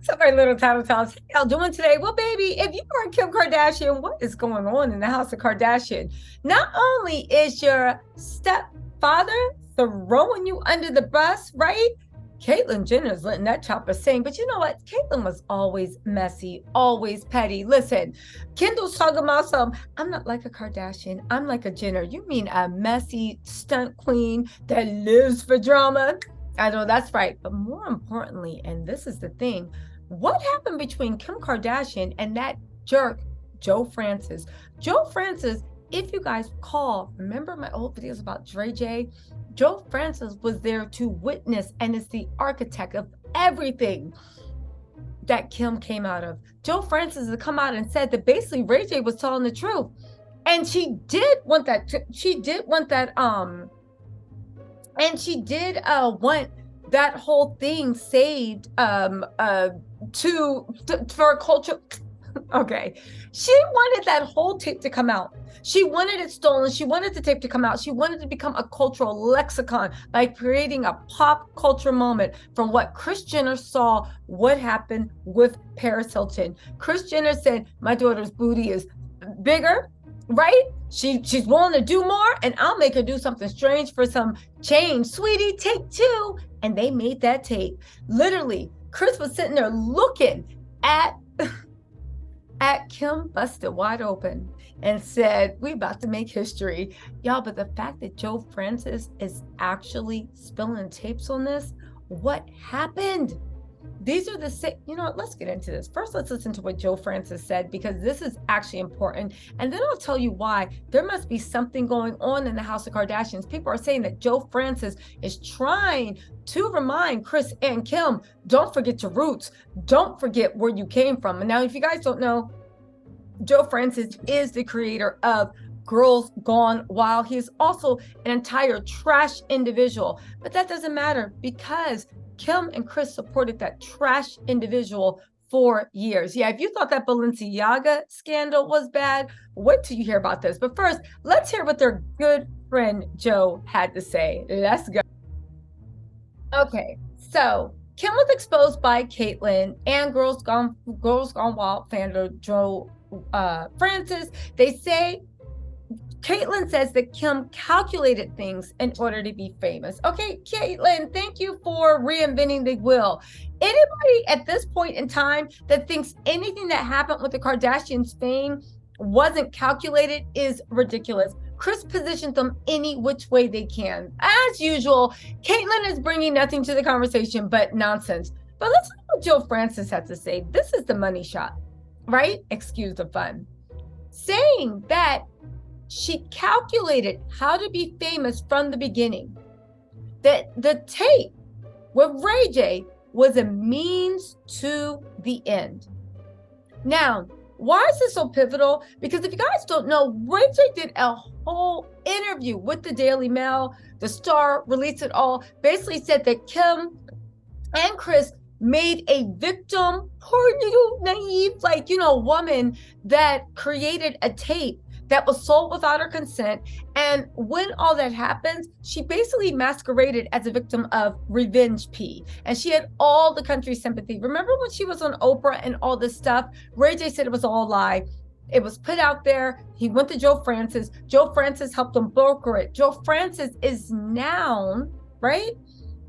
What's up, my little title tots? How y'all doing today? Well, baby, if you are Kim Kardashian, what is going on in the house of Kardashian? Not only is your stepfather throwing you under the bus, right? Caitlyn Jenner's letting that chopper sing. But you know what? Caitlyn was always messy, always petty. Listen, Kendall's talking about some, I'm not like a Kardashian. I'm like a Jenner. You mean a messy stunt queen that lives for drama? I know that's right. But more importantly, and this is the thing, what happened between Kim Kardashian and that jerk, Joe Francis? Joe Francis, if you guys recall, remember my old videos about RayJ? Joe Francis was there to witness and is the architect of everything that Kim came out of. Joe Francis has come out and said that basically RayJ was telling the truth. And she did want that, and she did want that whole thing saved for a culture. Okay, she wanted that whole tape to come out. She wanted it stolen. She wanted the tape to come out. She wanted to become a cultural lexicon by creating a pop culture moment from what Kris Jenner saw what happened with Paris Hilton. Kris Jenner said, my daughter's booty is bigger, right? She's willing to do more, and I'll make her do something strange for some change. Sweetie, take two. And they made that tape. Literally, Kris was sitting there looking at Kim busted wide open and said, we about to make history. Y'all, but the fact that Joe Francis is actually spilling tapes on this, what happened? These are the same, you know what, let's get into this. First, let's listen to what Joe Francis said, because this is actually important. And then I'll tell you why there must be something going on in the house of Kardashians. People are saying that Joe Francis is trying to remind Kris and Kim, don't forget your roots. Don't forget where you came from. And now, if you guys don't know, Joe Francis is the creator of Girls Gone Wild. He's also an entire trash individual. But that doesn't matter, because Kim and Kris supported that trash individual for years. Yeah, if you thought that Balenciaga scandal was bad, wait till you hear about this. But first, let's hear what their good friend Joe had to say. Let's go. Okay, so Kim was exposed by Caitlyn and Girls Gone Wild founder Joe Francis. They say Caitlyn says that Kim calculated things in order to be famous. Okay, Caitlyn, thank you for reinventing the wheel. Anybody at this point in time that thinks anything that happened with the Kardashians' fame wasn't calculated is ridiculous. Kris positioned them any which way they can. As usual, Caitlyn is bringing nothing to the conversation but nonsense. But let's look what Joe Francis had to say. This is the money shot, right? Excuse the fun. Saying that she calculated how to be famous from the beginning. That the tape with RayJ was a means to the end. Now, why is this so pivotal? Because if you guys don't know, RayJ did a whole interview with the Daily Mail. The Star released it all. Basically said that Kim and Kris made a victim, poor little naive, woman that created a tape that was sold without her consent. And when all that happens, she basically masqueraded as a victim of revenge P. And she had all the country's sympathy. Remember when she was on Oprah and all this stuff? RayJ said it was all a lie. It was put out there. He went to Joe Francis. Joe Francis helped him broker it. Joe Francis is now, right?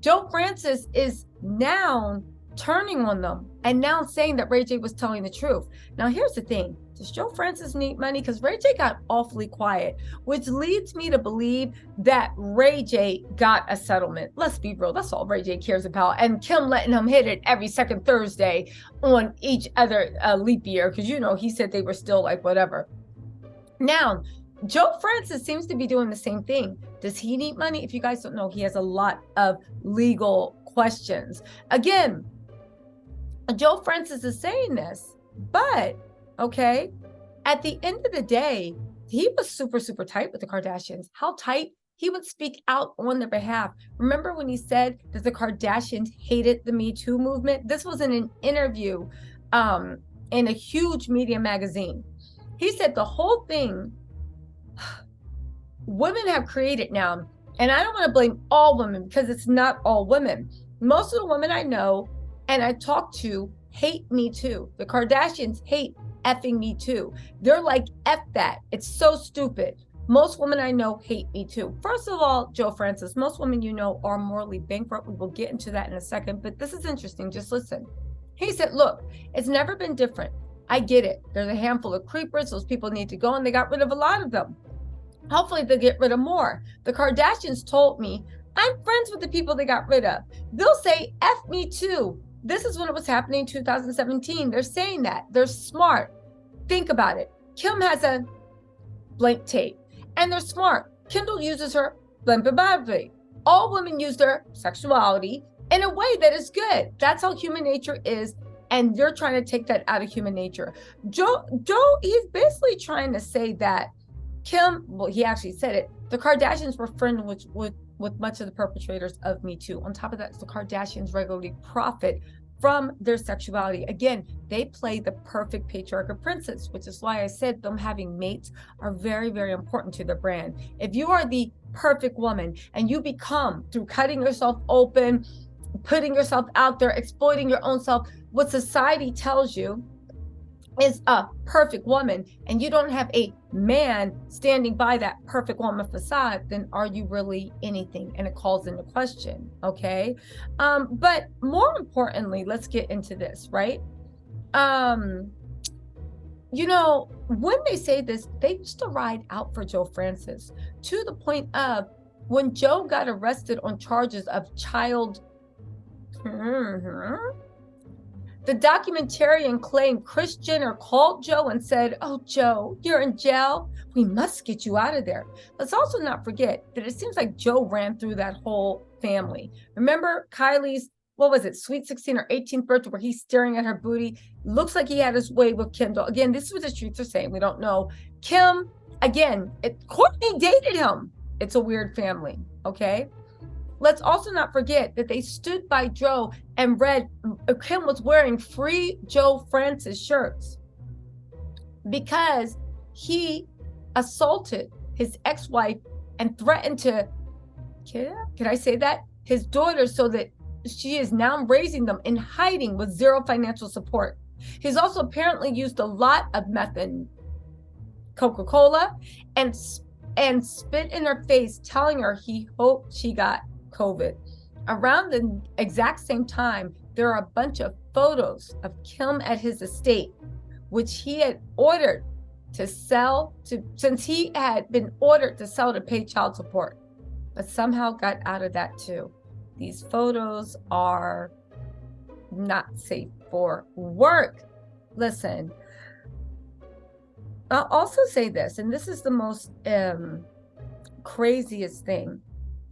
Joe Francis is now turning on them and now saying that RayJ was telling the truth. Now, here's the thing. Does Joe Francis need money? Because RayJ got awfully quiet, which leads me to believe that RayJ got a settlement. Let's be real. That's all RayJ cares about. And Kim letting him hit it every second Thursday on each other leap year, because, you know, he said they were still like whatever. Now, Joe Francis seems to be doing the same thing. Does he need money? If you guys don't know, he has a lot of legal questions. Again, Joe Francis is saying this, but okay, at the end of the day, he was super, super tight with the Kardashians. How tight? He would speak out on their behalf. Remember when he said that the Kardashians hated the Me Too movement? This was in an interview in a huge media magazine. He said the whole thing women have created now, and I don't want to blame all women because it's not all women. Most of the women I know and I talk to hate Me Too. The Kardashians hate effing Me Too. They're like, F that. It's so stupid. Most women I know hate Me Too. First of all, Joe Francis, most women you know are morally bankrupt. We will get into that in a second, but this is interesting. Just listen. He said, look, it's never been different. I get it. There's a handful of creepers. Those people need to go, and they got rid of a lot of them. Hopefully they'll get rid of more. The Kardashians told me, I'm friends with the people they got rid of. They'll say, F Me Too. This is when it was happening in 2017. They're saying that. They're smart. Think about it. Kim has a blank tape, and they're smart. Kendall uses her blank body. All women use their sexuality in a way that is good. That's how human nature is, and you're trying to take that out of human nature. Joe, he's basically trying to say that Kim, well, he actually said it, the Kardashians were friends with much of the perpetrators of Me Too. On top of that, the Kardashians regularly profit from their sexuality. Again, they play the perfect patriarchal princess, which is why I said them having mates are very, very important to their brand. If you are the perfect woman and you become, through cutting yourself open, putting yourself out there, exploiting your own self, what society tells you is a perfect woman, and you don't have a man standing by that perfect woman facade, then are you really anything? And it calls into question, okay? But more importantly, let's get into this, right? You know, when they say this, they used to ride out for Joe Francis, to the point of when Joe got arrested on charges of child the documentarian claimed Kris Jenner called Joe and said, oh, Joe, you're in jail. We must get you out of there. Let's also not forget that it seems like Joe ran through that whole family. Remember Kylie's, what was it, sweet 16 or 18th birthday, where he's staring at her booty? Looks like he had his way with Kendall. Again, this is what the streets are saying. We don't know. Kim, again, Courtney dated him. It's a weird family, okay? Let's also not forget that they stood by Joe and read, Kim was wearing free Joe Francis shirts because he assaulted his ex-wife and threatened to, can I say that? His daughter, so that she is now raising them in hiding with zero financial support. He's also apparently used a lot of meth and Coca-Cola and spit in her face, telling her he hoped she got COVID. Around the exact same time, there are a bunch of photos of Kim at his estate, which he had ordered to sell to, since he had been ordered to sell to pay child support, but somehow got out of that too. These photos are not safe for work. Listen, I'll also say this, and this is the most craziest thing.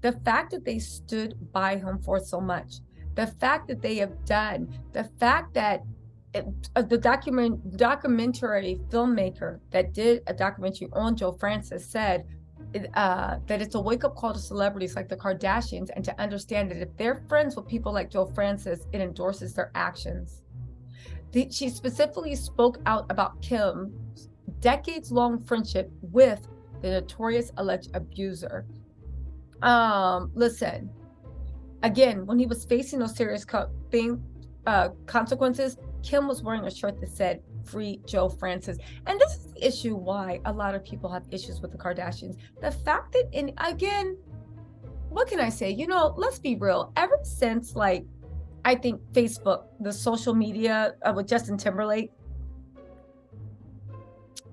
The fact that they stood by him for so much, the fact that they have done, the fact that the documentary filmmaker that did a documentary on Joe Francis said that it's a wake-up call to celebrities like the Kardashians, and to understand that if they're friends with people like Joe Francis, it endorses their actions. She specifically spoke out about Kim's decades-long friendship with the notorious alleged abuser. Listen, again, when he was facing those serious consequences, Kim was wearing a shirt that said free Joe Francis. And this is the issue why a lot of people have issues with the Kardashians. The fact that, again, what can I say? You know, let's be real. Ever since, like, I think Facebook, the social media with Justin Timberlake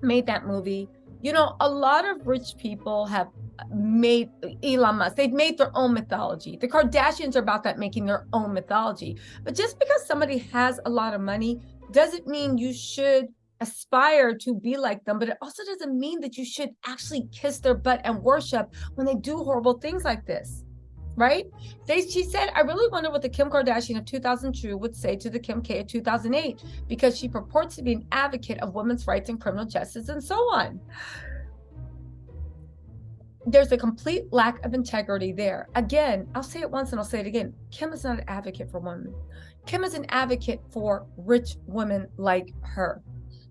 made that movie, you know, a lot of rich people have made Elon Musk, they've made their own mythology. The Kardashians are about that, making their own mythology. But just because somebody has a lot of money doesn't mean you should aspire to be like them, but it also doesn't mean that you should actually kiss their butt and worship when they do horrible things like this, right? She said, I really wonder what the Kim Kardashian of 2002 would say to the Kim K of 2008, because she purports to be an advocate of women's rights and criminal justice and so on. There's a complete lack of integrity there. Again, I'll say it once and I'll say it again. Kim is not an advocate for women. Kim is an advocate for rich women like her.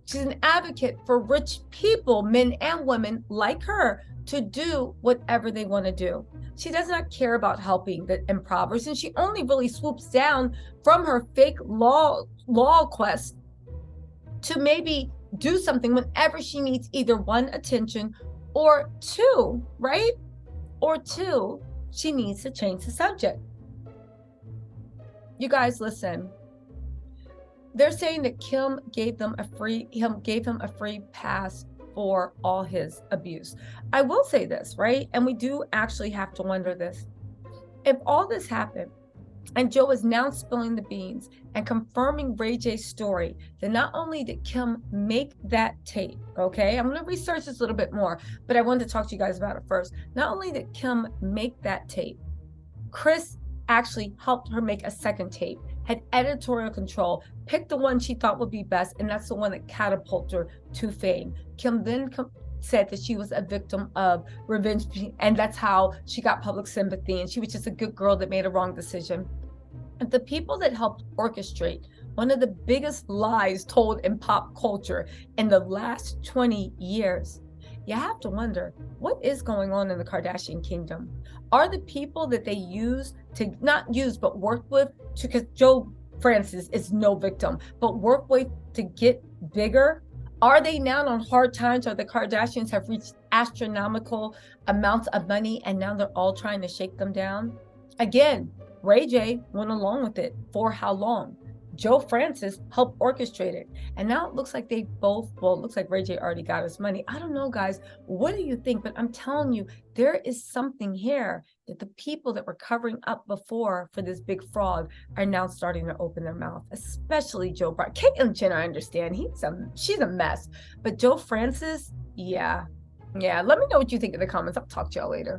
She's an advocate for rich people, men and women like her, to do whatever they want to do. She does not care about helping the impoverished, and she only really swoops down from her fake law quest to maybe do something whenever she needs either one, attention, or two, right? Or two, she needs to change the subject. You guys, listen. They're saying that Kim gave him a free pass for all his abuse. I will say this, right? And we do actually have to wonder this. If all this happened and Joe is now spilling the beans and confirming RayJ's story, then not only did Kim make that tape, okay? I'm going to research this a little bit more, but I wanted to talk to you guys about it first. Not only did Kim make that tape, Kris actually helped her make a second tape, had editorial control, picked the one she thought would be best, and that's the one that catapulted her to fame. Kim then said that she was a victim of revenge, and that's how she got public sympathy, and she was just a good girl that made a wrong decision. And the people that helped orchestrate one of the biggest lies told in pop culture in the last 20 years, you have to wonder, what is going on in the Kardashian kingdom? Are the people that they use to, not use, but work with, because Joe Francis is no victim, but work with to get bigger? Are they now on hard times, or the Kardashians have reached astronomical amounts of money and now they're all trying to shake them down? Again, RayJ went along with it. For how long? Joe Francis helped orchestrate it. And now it looks like they both, well, it looks like RayJ already got his money. I don't know, guys. What do you think? But I'm telling you, there is something here that the people that were covering up before for this big fraud are now starting to open their mouth, especially Joe Biden. Caitlyn Jenner, I understand. She's a mess. But Joe Francis, yeah. Let me know what you think in the comments. I'll talk to y'all later.